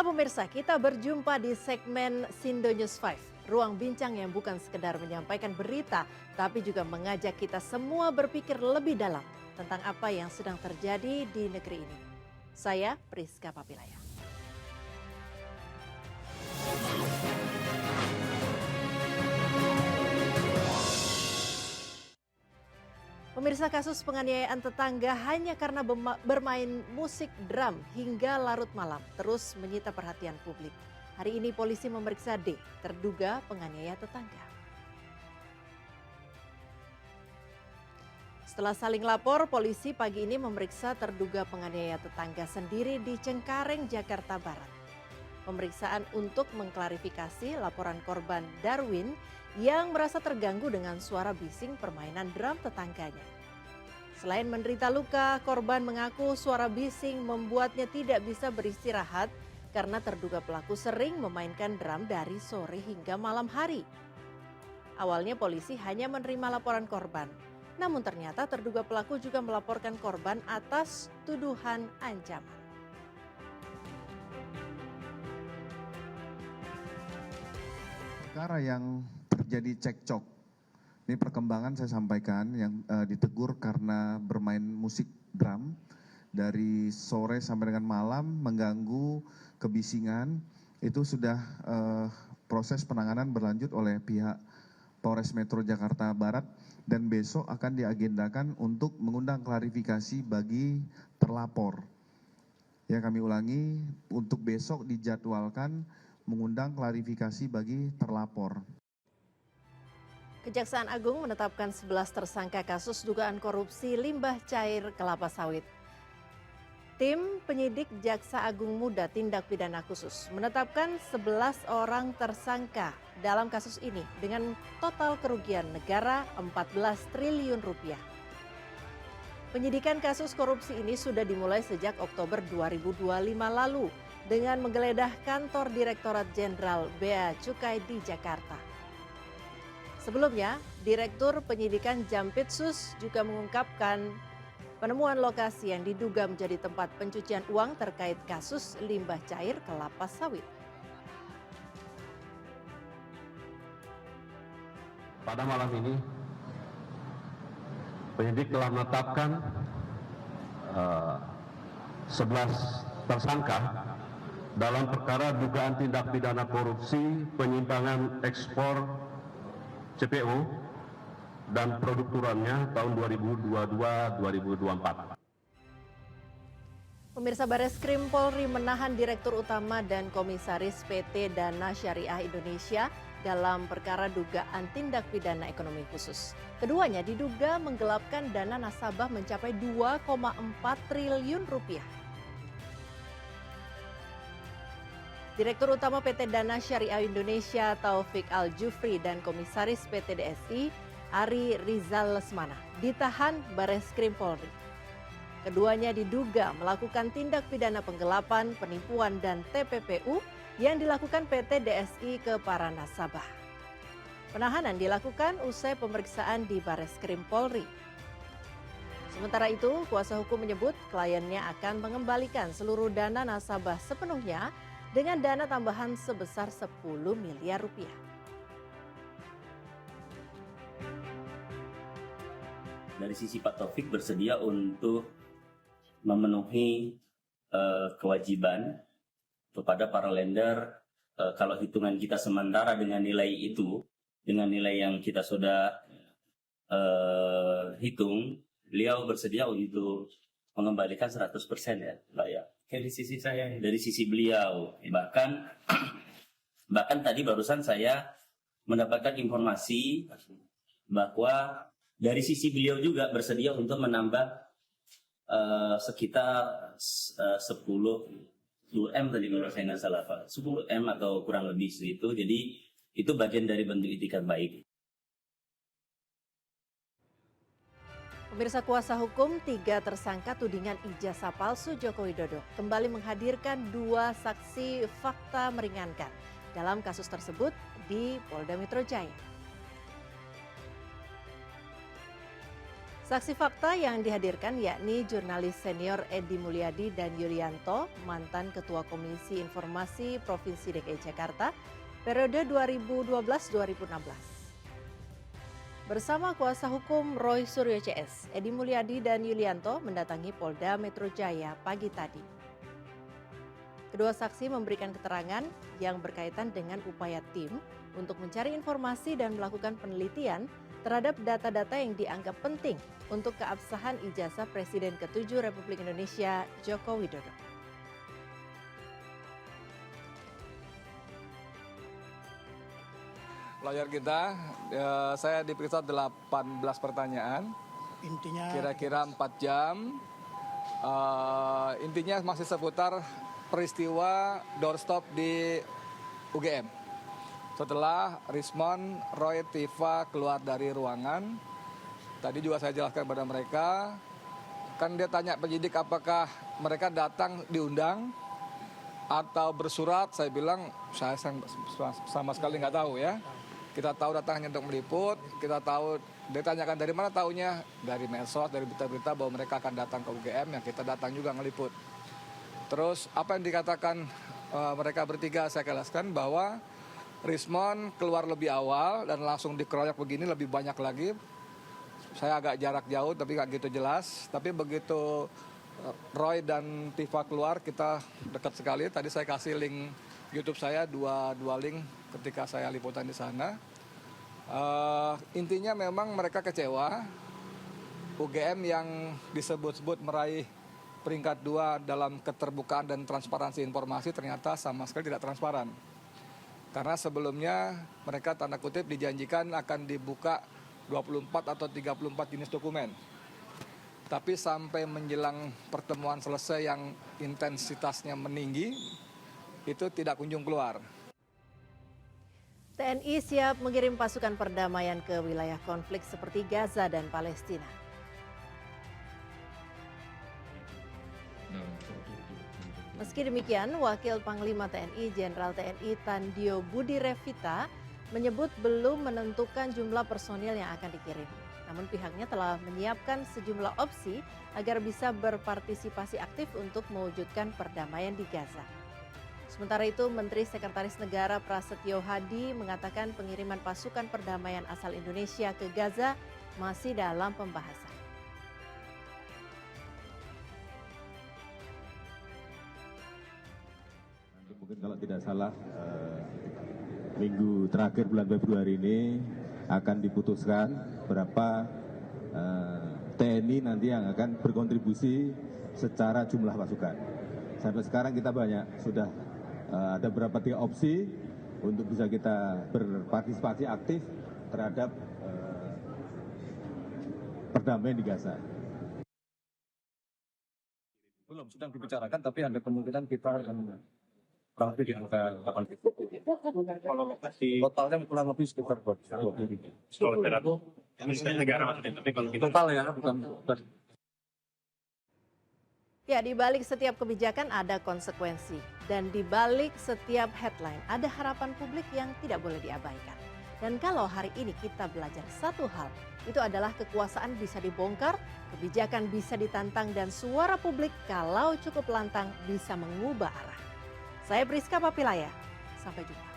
Halo pemirsa, kita berjumpa di segmen Sindo News 5. Ruang bincang yang bukan sekedar menyampaikan berita, tapi juga mengajak kita semua berpikir lebih dalam tentang apa yang sedang terjadi di negeri ini. Saya Priska Papilaya. Pemirsa, kasus penganiayaan tetangga hanya karena bermain musik drum hingga larut malam terus menyita perhatian publik. Hari ini polisi memeriksa D, terduga penganiaya tetangga. Setelah saling lapor, polisi pagi ini memeriksa terduga penganiaya tetangga sendiri di Cengkareng, Jakarta Barat. Pemeriksaan untuk mengklarifikasi laporan korban Darwin yang merasa terganggu dengan suara bising permainan drum tetangganya. Selain menderita luka, korban mengaku suara bising membuatnya tidak bisa beristirahat karena terduga pelaku sering memainkan drum dari sore hingga malam hari. Awalnya polisi hanya menerima laporan korban, namun ternyata terduga pelaku juga melaporkan korban atas tuduhan ancaman. Perkara yang terjadi cekcok, ini perkembangan saya sampaikan yang ditegur karena bermain musik drum dari sore sampai dengan malam mengganggu kebisingan, itu sudah proses penanganan berlanjut oleh pihak Polres Metro Jakarta Barat dan besok akan diagendakan untuk mengundang klarifikasi bagi terlapor. Ya, kami ulangi, untuk besok dijadwalkan mengundang klarifikasi bagi terlapor. Kejaksaan Agung menetapkan 11 tersangka kasus dugaan korupsi limbah cair kelapa sawit. Tim penyidik Jaksa Agung Muda Tindak Pidana Khusus menetapkan 11 orang tersangka dalam kasus ini dengan total kerugian negara 14 triliun rupiah. Penyidikan kasus korupsi ini sudah dimulai sejak Oktober 2025 lalu dengan menggeledah kantor Direktorat Jenderal Bea Cukai di Jakarta. Sebelumnya, Direktur Penyidikan Jampitsus juga mengungkapkan penemuan lokasi yang diduga menjadi tempat pencucian uang terkait kasus limbah cair kelapa sawit. Pada malam ini, penyidik telah menetapkan 11 tersangka dalam perkara dugaan tindak pidana korupsi penyimpangan ekspor CPO dan produk turunannya tahun 2022-2024. Pemirsa, Bareskrim Polri menahan Direktur Utama dan Komisaris PT Dana Syariah Indonesia dalam perkara dugaan tindak pidana ekonomi khusus. Keduanya diduga menggelapkan dana nasabah mencapai 2,4 triliun rupiah. Direktur Utama PT Dana Syariah Indonesia Taufik Al-Jufri dan Komisaris PT DSI Ari Rizal Lesmana ditahan Bareskrim Polri. Keduanya diduga melakukan tindak pidana penggelapan, penipuan dan TPPU yang dilakukan PT DSI ke para nasabah. Penahanan dilakukan usai pemeriksaan di Bareskrim Polri. Sementara itu, kuasa hukum menyebut kliennya akan mengembalikan seluruh dana nasabah sepenuhnya dengan dana tambahan sebesar 10 miliar rupiah. Dari sisi Pak Taufik bersedia untuk memenuhi kewajiban kepada para lender kalau hitungan kita sementara dengan nilai itu, dengan nilai yang kita sudah hitung, beliau bersedia untuk mengembalikan 100% ya, Pak ya. Dari sisi saya, dari sisi beliau, bahkan tadi barusan saya mendapatkan informasi bahwa dari sisi beliau juga bersedia untuk menambah sekitar 10M tadi kalau saya nggak salah Pak, 10M atau kurang lebih segitu. Jadi itu bagian dari bentuk itikat baik. Pemirsa, kuasa hukum 3 tersangka tudingan ijazah palsu Joko Widodo kembali menghadirkan 2 saksi fakta meringankan dalam kasus tersebut di Polda Metro Jaya. Saksi fakta yang dihadirkan yakni jurnalis senior Edi Mulyadi dan Yulianto, mantan Ketua Komisi Informasi Provinsi DKI Jakarta, periode 2012-2016. Bersama kuasa hukum Roy Suryo CS, Edi Mulyadi dan Yulianto mendatangi Polda Metro Jaya pagi tadi. Kedua saksi memberikan keterangan yang berkaitan dengan upaya tim untuk mencari informasi dan melakukan penelitian terhadap data-data yang dianggap penting untuk keabsahan ijazah Presiden ke-7 Republik Indonesia Joko Widodo. Lawyer kita, saya diperiksa 18 pertanyaan, Intinya kira-kira 4 jam. Intinya masih seputar peristiwa doorstop di UGM. Setelah Rismon, Roy, Tifa keluar dari ruangan, tadi juga saya jelaskan kepada mereka, kan dia tanya penyidik apakah mereka datang diundang atau bersurat. Saya bilang saya sama sekali nggak tahu ya. Kita tahu datangnya untuk meliput, kita tahu, dia tanyakan dari mana taunya, dari medsos, dari berita-berita bahwa mereka akan datang ke UGM, yang kita datang juga ngeliput. Terus apa yang dikatakan mereka bertiga, saya jelaskan bahwa Rismon keluar lebih awal dan langsung dikeroyok begini lebih banyak lagi. Saya agak jarak jauh tapi nggak gitu jelas. Tapi begitu Roy dan Tifa keluar, kita dekat sekali. Tadi saya kasih link YouTube saya, dua link ketika saya liputan di sana. Intinya memang mereka kecewa. UGM yang disebut-sebut meraih peringkat 2 dalam keterbukaan dan transparansi informasi ternyata sama sekali tidak transparan. Karena sebelumnya mereka tanda kutip dijanjikan akan dibuka 24 atau 34 jenis dokumen. Tapi sampai menjelang pertemuan selesai yang intensitasnya meninggi, itu tidak kunjung keluar. TNI siap mengirim pasukan perdamaian ke wilayah konflik seperti Gaza dan Palestina. Meski demikian, Wakil Panglima TNI Jenderal TNI Tandio Budi Revita menyebut belum menentukan jumlah personil yang akan dikirim. Namun pihaknya telah menyiapkan sejumlah opsi agar bisa berpartisipasi aktif untuk mewujudkan perdamaian di Gaza. Sementara itu, Menteri Sekretaris Negara Prasetyo Hadi mengatakan pengiriman pasukan perdamaian asal Indonesia ke Gaza masih dalam pembahasan. Mungkin kalau tidak salah, minggu terakhir bulan Februari ini akan diputuskan berapa TNI nanti yang akan berkontribusi secara jumlah pasukan. Sampai sekarang kita banyak, sudah ada beberapa 3 opsi untuk bisa kita berpartisipasi aktif terhadap perdamaian di Gaza. Belum, sedang dibicarakan, tapi ada kemungkinan kita akan kurang lebih di angka 8. Kalau lokasi totalnya kurang lebih sekitar 20. Kalau negara maksudnya, tapi kalau kita total ya bukan. Ya, di balik setiap kebijakan ada konsekuensi. Dan di balik setiap headline ada harapan publik yang tidak boleh diabaikan. Dan kalau hari ini kita belajar satu hal, itu adalah kekuasaan bisa dibongkar, kebijakan bisa ditantang, dan suara publik kalau cukup lantang bisa mengubah arah. Saya Priska Papilaya, sampai jumpa.